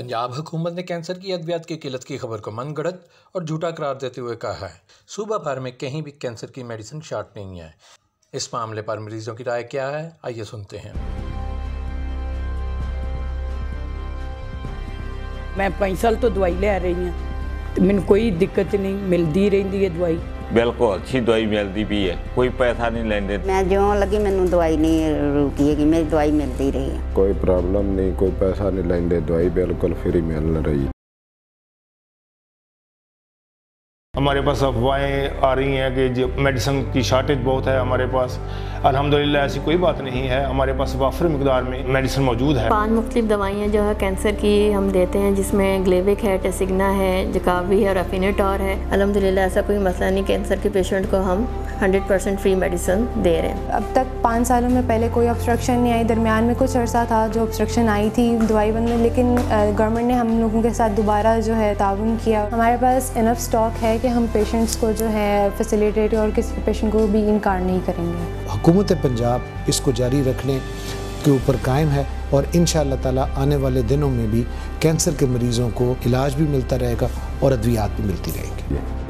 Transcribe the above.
पंजाब हुकूमत ने कैंसर की अद्वियात की किल्लत की खबर को मनगढ़ंत और झूठा करार देते हुए कहा है सूबा भर में कहीं भी कैंसर की मेडिसिन शॉर्ट नहीं है। इस मामले पर मरीजों की राय क्या है, आइए सुनते हैं। मैं 5 साल तो दवाई ले रही हूँ, तो मैंने कोई दिक्कत नहीं, मिलती रहती है दवाई। बिल्कुल अच्छी दवाई मिलती भी है, कोई पैसा नहीं लेंदे। मैं जो लगी मैंने दवाई नहीं रुकी है कि मेरी दवाई मिलती रही है। कोई प्रॉब्लम नहीं, कोई पैसा नहीं लेंदे, दवाई बिल्कुल फ्री मिल रही है। हमारे पास अफवाहें आ रही हैं कि जो मेडिसिन की शार्टेज बहुत है हमारे पास। अल्हम्दुलिल्लाह ऐसी कोई बात नहीं है, हमारे पास वाफिर मिकदार में मेडिसिन मौजूद है। 5 मुख्तलिफ दवाइयाँ जो है कैंसर की हम देते हैं, जिसमें ग्लेविक है, टेसिग्ना है, जकावी है और अफिनेटॉर है। अल्हम्दुलिल्लाह ऐसा कोई मसला नहीं, कैंसर के पेशेंट को हम 100% फ्री मेडिसिन दे रहे हैं। अब तक 5 सालों में पहले कोई ऑब्स्ट्रक्शन नहीं आई। दरमियान में कुछ अर्सा था जो ऑब्स्ट्रक्शन आई थी दवाई बंद में, लेकिन गवर्नमेंट ने हम लोगों के साथ दोबारा जो है ताउन किया। हमारे पास इनफ स्टॉक है कि हम पेशेंट्स को जो है फैसिलिटेट और किसी पेशेंट को भी इनकार नहीं करेंगे। हुकूमत पंजाब इसको जारी रखने के ऊपर कायम है और इंशाअल्लाह ताला आने वाले दिनों में भी कैंसर के मरीज़ों को इलाज भी मिलता रहेगा और अद्वियात भी मिलती रहेंगी।